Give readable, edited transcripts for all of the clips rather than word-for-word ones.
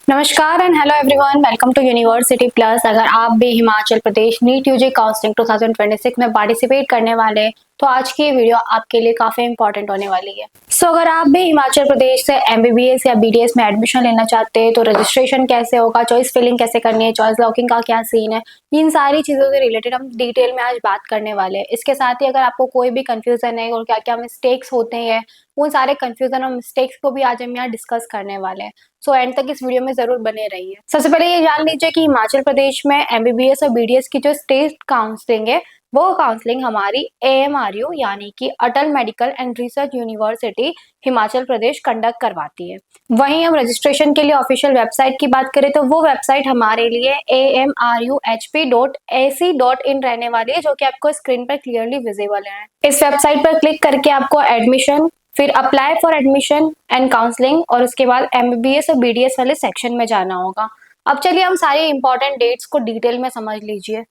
नमस्कार and hello everyone, welcome to university plus. अगर आप भी Himachal Pradesh NEET UG counselling 2026 में पार्टिसिपेट करने वाले हैं तो आज की ये वीडियो आपके लिए काफी इंपॉर्टेंट होने वाली है। अगर आप भी हिमाचल प्रदेश से एमबीबीएस या बीडीएस में एडमिशन लेना चाहते हैं तो रजिस्ट्रेशन कैसे होगा, चॉइस फिलिंग कैसे करनी है, चॉइस लॉकिंग का क्या सीन है, इन सारी चीजों से रिलेटेड हम डिटेल में आज बात करने वाले हैं। इसके साथ ही अगर आपको कोई भी कंफ्यूजन है और क्या क्या मिस्टेक्स होते हैं, उन सारे कंफ्यूजन और मिस्टेक्स को भी आज हम यहाँ डिस्कस करने वाले हैं। एंड तक इस वीडियो में जरूर बने रहिए। सबसे पहले ये जान लीजिए कि हिमाचल प्रदेश में एमबीबीएस और बीडीएस की जो स्टेट काउंसलिंग है वो काउंसलिंग हमारी एएमआरयू यानी कि Atal medical and research university Himachal Pradesh conduct करवाती है। वहीं हम रजिस्ट्रेशन के लिए ऑफिशियल वेबसाइट की बात करें तो वो वेबसाइट हमारे लिए amruhp.ac.in रहने वाली है, जो कि आपको स्क्रीन पर क्लियरली विजिबल है। इस वेबसाइट पर क्लिक करके आपको एडमिशन, फिर apply for admission and counselling और उसके बाद एमबीबीएस और बीडीएस वाले सेक्शन में जाना होगा। अब चलिए हम सारे इंपॉर्टेंट डेट्स को डिटेल में समझ लीजिए।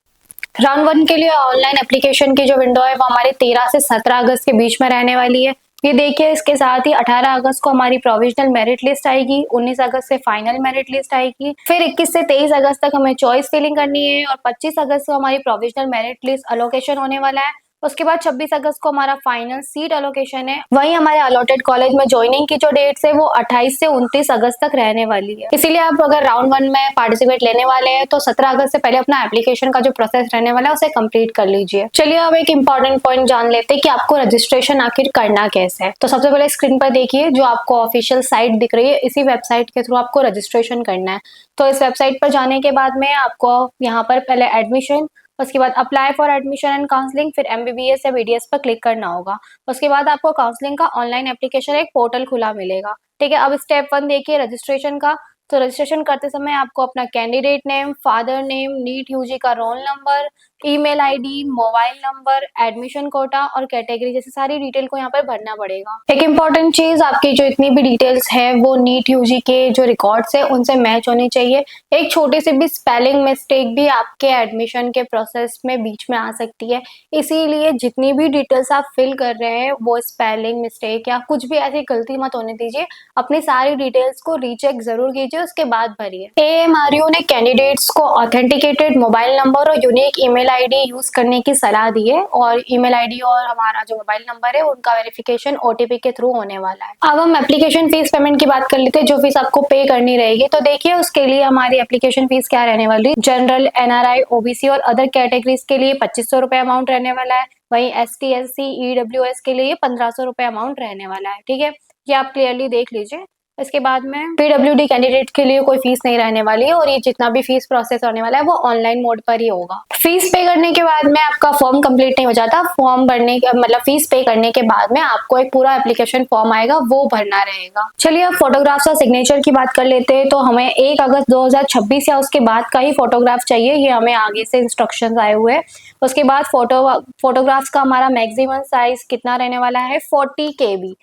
राउंड 1 के लिए ऑनलाइन एप्लीकेशन की जो विंडो है वो हमारे 13 से 17 अगस्त के बीच में रहने वाली है। ये देखिए, इसके साथ ही 18 अगस्त को हमारी प्रोविजनल मेरिट लिस्ट आएगी, 19 अगस्त से फाइनल मेरिट लिस्ट आएगी, फिर 21 से 23 अगस्त तक हमें चॉइस फिलिंग करनी है और 25 अगस्त को हमारी प्रोविजनल मेरिट लिस्ट अलोकेशन होने वाला है। उसके बाद 26 अगस्त को हमारा फाइनल सीट अलोकेशन है। वहीं हमारे अलॉटेड कॉलेज में ज्वाइनिंग की जो डेट्स है वो 28 से 29 अगस्त तक रहने वाली है। इसीलिए आप अगर राउंड 1 में पार्टिसिपेट लेने वाले हैं तो 17 अगस्त से पहले अपना एप्लीकेशन का जो प्रोसेस रहने वाला है उसे कंप्लीट कर लीजिए। चलिए अब एक इंपॉर्टेंट पॉइंट जान लेते हैं कि आपको रजिस्ट्रेशन आखिर करना कैसे है। तो सबसे पहले स्क्रीन पर देखिए जो आपको ऑफिशियल साइट दिख रही है, इसी वेबसाइट के थ्रू आपको रजिस्ट्रेशन करना है। तो इस वेबसाइट पर जाने के बाद में आपको यहाँ पर पहले एडमिशन, उसके बाद apply for admission and counselling, फिर एमबीबीएस या बीडीएस पर क्लिक करना होगा। उसके बाद आपको काउंसलिंग का ऑनलाइन एप्लीकेशन एक पोर्टल खुला मिलेगा। ठीक है, अब स्टेप 1 देखिए रजिस्ट्रेशन का। तो रजिस्ट्रेशन करते समय आपको अपना candidate name, father name, NEET UG का roll number, email ID, mobile number, admission quota और कैटेगरी जैसी सारी डिटेल को यहाँ पर भरना पड़ेगा। एक इंपॉर्टेंट चीज, आपकी जो इतनी भी डिटेल्स है वो नीट यूजी के जो रिकॉर्ड्स है उनसे मैच होनी चाहिए। एक छोटी सी भी स्पेलिंग मिस्टेक भी आपके एडमिशन के प्रोसेस में बीच में आ सकती है, इसीलिए जितनी भी डिटेल्स आप फिल कर रहे हैं वो स्पेलिंग मिस्टेक या कुछ भी ऐसी गलती मत होने दीजिए। अपनी सारी डिटेल्स को रीचेक जरूर कीजिए, उसके बाद भरिए। एएमआरयू ने कैंडिडेट्स को ऑथेंटिकेटेड मोबाइल नंबर और यूनिक ईमेल आईडी यूज करने की सलाह दी है और ईमेल आईडी और हमारा जो मोबाइल नंबर है उनका वेरिफिकेशन ओटीपी के थ्रू होने वाला है। अब हम एप्लीकेशन फीस पेमेंट की बात कर लेते हैं, जो फीस आपको पे करनी रहेगी। तो देखिए उसके लिए हमारी एप्लीकेशन फीस क्या रहने वाली है। जनरल, एनआरआई, ओबीसी और अदर कैटेगरीज के लिए 2500 रुपए अमाउंट रहने वाला है। वहीं एसटी, एससी, ईडब्ल्यूएस के लिए 1500 रुपए अमाउंट रहने वाला है। ठीक है, ये आप क्लियरली देख लीजिए। इसके बाद में पीडब्ल्यूडी कैंडिडेट के लिए कोई फीस नहीं रहने वाली है और ये जितना भी फीस प्रोसेस होने वाला है वो ऑनलाइन मोड पर ही होगा। फीस पे करने के बाद में आपका फॉर्म कंप्लीट नहीं हो जाता। फॉर्म भरने मतलब फीस पे करने के बाद में आपको एक पूरा एप्लीकेशन फॉर्म आएगा, वो भरना रहेगा। चलिए अब फोटोग्राफ्स और सिग्नेचर की बात कर लेते हैं। तो हमें 1 अगस्त 2026 या उसके बाद का ही फोटोग्राफ चाहिए, ये हमें आगे से इंस्ट्रक्शन आए हुए हैं। उसके बाद फोटोग्राफ्स का हमारा मैक्सिमम साइज कितना रहने वाला है, 40 KB,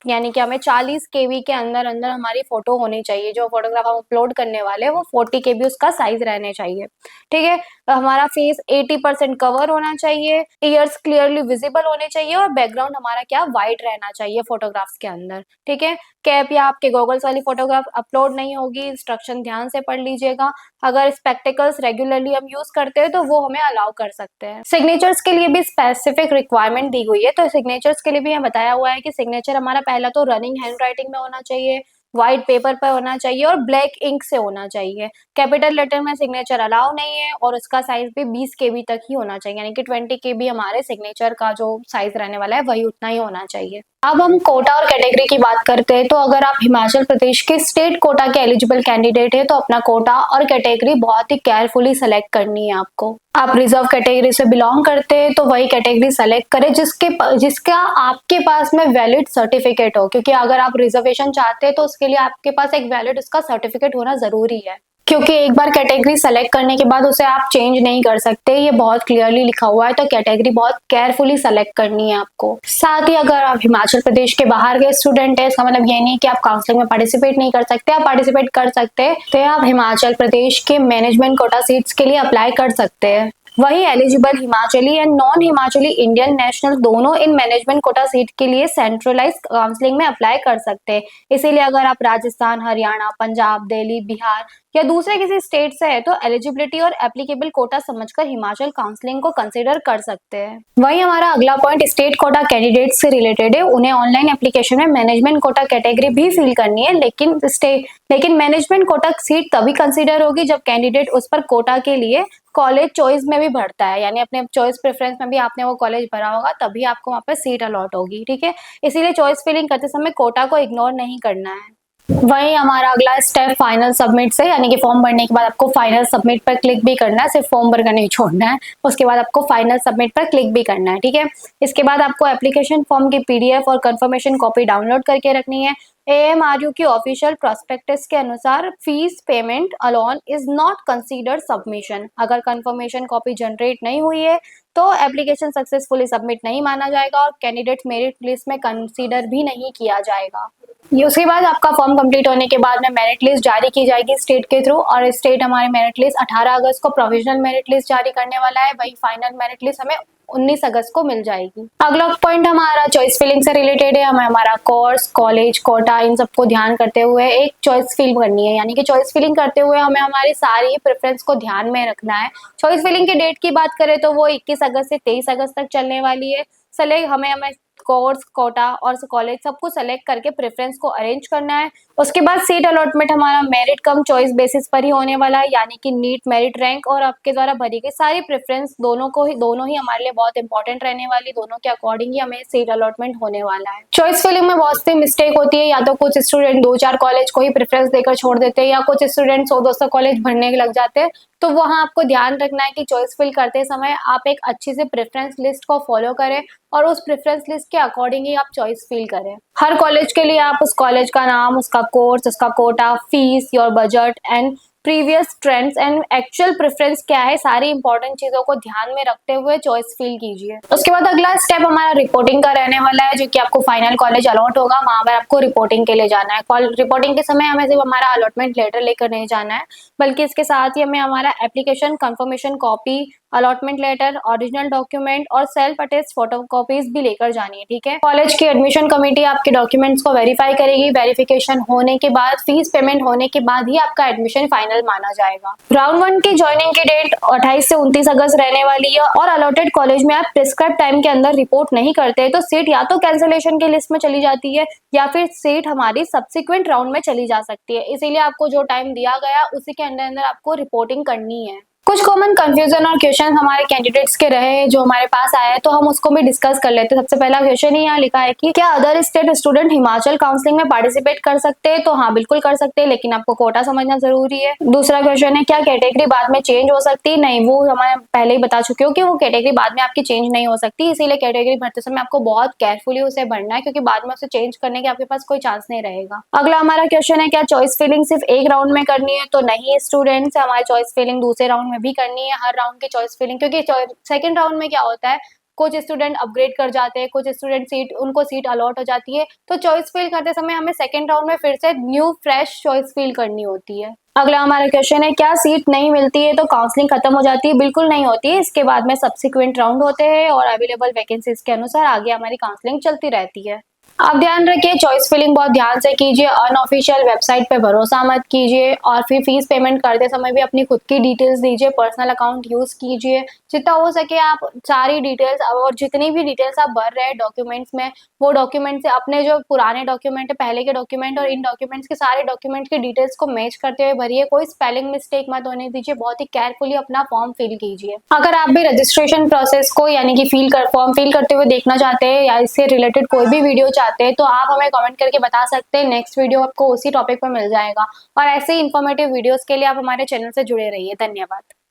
यानी कि हमें 40 KB के अंदर अंदर हमारी फोटो होनी चाहिए। जो फोटोग्राफ हम अपलोड करने वाले हैं वो 40 KB उसका साइज रहने चाहिए। ठीक है, हमारा फेस 80% कवर होना चाहिए, ईयर्स क्लियरली विजिबल होने चाहिए और बैकग्राउंड हमारा क्या व्हाइट रहना चाहिए फोटोग्राफ्स के अंदर। ठीक है, कैप या आपके गॉगल्स वाली फोटोग्राफ अपलोड नहीं होगी, इंस्ट्रक्शन ध्यान से पढ़ लीजिएगा। अगर स्पेक्टिकल्स रेगुलरली हम यूज करते हैं तो वो हमें अलाउ कर सकते हैं। सिग्नेचर्स के लिए भी स्पेसिफिक रिक्वायरमेंट दी हुई है। तो सिग्नेचर्स के लिए भी हमें बताया हुआ है कि सिग्नेचर हमारा पहला तो रनिंग हैंड राइटिंग में होना चाहिए, व्हाइट पेपर पर होना चाहिए और ब्लैक इंक से होना चाहिए। कैपिटल लेटर में सिग्नेचर अलाउ नहीं है और उसका साइज भी 20 KB तक ही होना चाहिए, यानी कि 20 KB हमारे सिग्नेचर का जो साइज रहने वाला है वही उतना ही होना चाहिए। अब हम कोटा और कैटेगरी की बात करते हैं। तो अगर आप हिमाचल प्रदेश के स्टेट कोटा के एलिजिबल कैंडिडेट है तो अपना कोटा और कैटेगरी बहुत ही केयरफुली सेलेक्ट करनी है आपको। आप रिजर्व कैटेगरी से बिलोंग करते हैं तो वही कैटेगरी सेलेक्ट करें जिसका आपके पास में वैलिड सर्टिफिकेट हो, क्योंकि अगर आप रिजर्वेशन चाहते हैं तो उसके लिए आपके पास एक वैलिड उसका सर्टिफिकेट होना जरूरी है, क्योंकि एक बार कैटेगरी सेलेक्ट करने के बाद उसे आप चेंज नहीं कर सकते। ये बहुत क्लियरली लिखा हुआ है, तो कैटेगरी बहुत केयरफुली सेलेक्ट करनी है आपको। साथ ही अगर आप हिमाचल प्रदेश के बाहर के स्टूडेंट है, इसका मतलब ये नहीं कि आप काउंसलिंग में पार्टिसिपेट नहीं कर सकते, आप पार्टिसिपेट कर सकते हैं। तो आप हिमाचल प्रदेश के मैनेजमेंट कोटा सीट्स के लिए अप्लाई कर सकते हैं। वही eligible Himachali and non Himachali Indian national दोनों इन मैनेजमेंट कोटा सीट के लिए सेंट्रलाइज काउंसलिंग में अप्लाई कर सकते हैं। इसीलिए अगर आप राजस्थान, हरियाणा, पंजाब, दिल्ली, बिहार या दूसरे किसी स्टेट से है तो एलिजिबिलिटी और एप्लीकेबल कोटा समझकर हिमाचल काउंसलिंग को कंसिडर कर सकते हैं। वही हमारा अगला पॉइंट स्टेट कोटा कैंडिडेट से रिलेटेड है। उन्हें ऑनलाइन एप्लीकेशन में मैनेजमेंट कोटा कैटेगरी भी फिल करनी है, लेकिन मैनेजमेंट कोटा सीट तभी कंसिडर होगी जब कैंडिडेट उस पर कोटा के लिए कॉलेज चॉइस में भी भरता है, यानी अपने चॉइस प्रेफरेंस में भी आपने वो कॉलेज भरा होगा तभी आपको वहाँ पे सीट अलॉट होगी। ठीक है, इसीलिए चॉइस फिलिंग करते समय कोटा को इग्नोर नहीं करना है। वही हमारा अगला स्टेप फाइनल सबमिट से, यानी कि फॉर्म भरने के बाद आपको फाइनल सबमिट पर क्लिक भी करना है, सिर्फ फॉर्म भर कर नहीं छोड़ना है, उसके बाद आपको फाइनल सबमिट पर क्लिक भी करना है। ठीक है, इसके बाद आपको एप्लीकेशन फॉर्म की पीडीएफ और कंफर्मेशन कॉपी डाउनलोड करके रखनी है। एएमआरयू की ऑफिशियल प्रोस्पेक्टस के अनुसार fees payment alone is not considered submission. अगर कंफर्मेशन कॉपी जनरेट नहीं हुई है तो एप्लीकेशन सक्सेसफुली सबमिट नहीं माना जाएगा और कैंडिडेट मेरिट लिस्ट में कंसीडर भी नहीं किया जाएगा। ये उसके बाद आपका फॉर्म कंप्लीट होने के बाद में मेरिट लिस्ट जारी की जाएगी स्टेट के थ्रू, और स्टेट हमारे मेरिट लिस्ट 18 अगस्त को प्रोविजनल मेरिट लिस्ट जारी करने वाला है। वही फाइनल मेरिट लिस्ट हमें 19 अगस्त को मिल जाएगी। अगला पॉइंट हमारा चॉइस फिलिंग से रिलेटेड है। हमें हमारा कोर्स, कॉलेज, कोटा इन सबको ध्यान करते हुए एक चॉइस फिल करनी है, यानी कि चॉइस फिलिंग करते हुए हमें हमारी सारी प्रेफरेंस को ध्यान में रखना है। चॉइस फिलिंग की डेट की बात करें तो वो 21 अगस्त से 23 अगस्त तक चलने वाली है। हमें कोर्स, कोटा और कॉलेज सबको सेलेक्ट करके प्रेफरेंस को अरेंज करना है। उसके बाद सीट अलॉटमेंट हमारा मेरिट कम चॉइस बेसिस पर ही होने वाला है, यानी कि नीट, मेरिट रैंक और आपके द्वारा भरी गई सारी प्रेफरेंस दोनों ही हमारे लिए बहुत इंपॉर्टेंट रहने वाली, दोनों के अकॉर्डिंग ही हमें सीट अलॉटमेंट होने वाला है। चॉइस फिलिंग में बहुत सी मिस्टेक होती है, या तो कुछ स्टूडेंट 2-4 कॉलेज को ही प्रेफरेंस देकर छोड़ देते हैं, या कुछ स्टूडेंट 100-200 कॉलेज भरने लग जाते हैं। तो वहां आपको ध्यान रखना है कि चॉइस फिल करते समय आप एक अच्छी से प्रेफरेंस लिस्ट को फॉलो करें और उस प्रेफरेंस लिस्ट के अकॉर्डिंग ही आप चॉइस फिल करें। हर कॉलेज के लिए आप उस कॉलेज का नाम, उसका कोर्स, उसका quota, fees, your budget and previous trends and actual preference क्या है, सारी इंपॉर्टेंट चीजों को ध्यान में रखते हुए चॉइस फिल कीजिए। उसके बाद अगला स्टेप हमारा रिपोर्टिंग का रहने वाला है, जो कि आपको फाइनल कॉलेज अलॉट होगा वहां पर आपको रिपोर्टिंग के लिए जाना है। रिपोर्टिंग के समय हमें सिर्फ हमारा अलॉटमेंट लेटर लेकर नहीं जाना है, बल्कि इसके साथ ही हमें हमारा application, confirmation copy, allotment letter, original document और सेल्फ अटेस्ट फोटो कॉपीज भी लेकर जानी है। ठीक है, कॉलेज की एडमिशन कमेटी आपके डॉक्यूमेंट्स को वेरीफाई करेगी। वेरिफिकेशन होने के बाद, फीस पेमेंट होने के बाद ही आपका एडमिशन फाइनल माना जाएगा। राउंड 1 की ज्वाइनिंग की डेट 28 से 29 अगस्त रहने वाली है, और अलॉटेड कॉलेज में आप प्रिस्क्राइब टाइम के अंदर रिपोर्ट नहीं करते तो सीट या तो कैंसिलेशन की लिस्ट में चली जाती है या फिर सीट हमारी सब्सिक्वेंट राउंड में चली जा सकती है। इसीलिए आपको जो टाइम दिया गया उसी के अंदर अंदर आपको रिपोर्टिंग करनी है। कुछ कॉमन कंफ्यूजन और क्वेश्चन हमारे कैंडिडेट्स के रहे जो हमारे पास आए, तो हम उसको भी डिस्कस कर लेते हैं। सबसे पहला क्वेश्चन ही यहाँ लिखा है कि क्या other state student Himachal counselling में पार्टिसिपेट कर सकते हैं? तो हाँ, बिल्कुल कर सकते हैं, लेकिन आपको कोटा समझना जरूरी है। दूसरा क्वेश्चन है, क्या कैटेगरी बाद में चेंज हो सकती है? नहीं, वो हमारे पहले ही बता चुके हो कि वो कैटेगरी बाद में आपकी चेंज नहीं हो सकती, इसीलिए कैटेगरी भरते समय आपको बहुत केयरफुली उसे भरना है, क्योंकि बाद में उसे चेंज करने के आपके पास कोई चांस नहीं रहेगा। अगला हमारा क्वेश्चन है, क्या चॉइस फिलिंग सिर्फ एक राउंड में करनी है? तो नहीं, स्टूडेंट्स हमारी चॉइस फिलिंग दूसरे राउंड में भी करनी है, हर राउंड की चॉइस फिलिंग, क्योंकि सेकंड राउंड में क्या होता है, कुछ स्टूडेंट अपग्रेड कर जाते हैं, कुछ स्टूडेंट उनको सीट अलॉट हो जाती है, तो चॉइस फिल करते समय हमें सेकंड राउंड में फिर से न्यू फ्रेश चॉइस फिल करनी होती है। अगला हमारा क्वेश्चन है, क्या सीट नहीं मिलती है तो काउंसलिंग खत्म हो जाती है? बिल्कुल नहीं होती है, इसके बाद में सब्सिक्वेंट राउंड होते हैं और अवेलेबल वैकेंसीज के अनुसार आगे हमारी काउंसलिंग चलती रहती है। आप ध्यान रखिए, चॉइस फिलिंग बहुत ध्यान से कीजिए, अनऑफिशियल वेबसाइट पे भरोसा मत कीजिए, और फिर फीस पेमेंट करते समय भी अपनी खुद की डिटेल्स दीजिए, पर्सनल अकाउंट यूज कीजिए। जितना हो सके आप सारी डिटेल्स और जितनी भी डिटेल्स आप भर रहे हैं डॉक्यूमेंट्स में, वो डॉक्यूमेंट से अपने जो पुराने डॉक्यूमेंट है, पहले के डॉक्यूमेंट और इन डॉक्यूमेंट्स के सारे डॉक्यूमेंट की डिटेल्स को मैच करते हुए भरिए। कोई स्पेलिंग मिस्टेक मत होने दीजिए, बहुत ही केयरफुली अपना फॉर्म फिल कीजिए। अगर आप भी रजिस्ट्रेशन प्रोसेस को, यानी कि फॉर्म फिल करते हुए देखना चाहते हैं या इससे रिलेटेड कोई भी वीडियो चाहते हैं, तो आप हमें कमेंट करके बता सकते हैं। नेक्स्ट वीडियो आपको उसी टॉपिक पर मिल जाएगा, और ऐसे ही इंफॉर्मेटिव वीडियोस के लिए आप हमारे चैनल से जुड़े रहिए। धन्यवाद।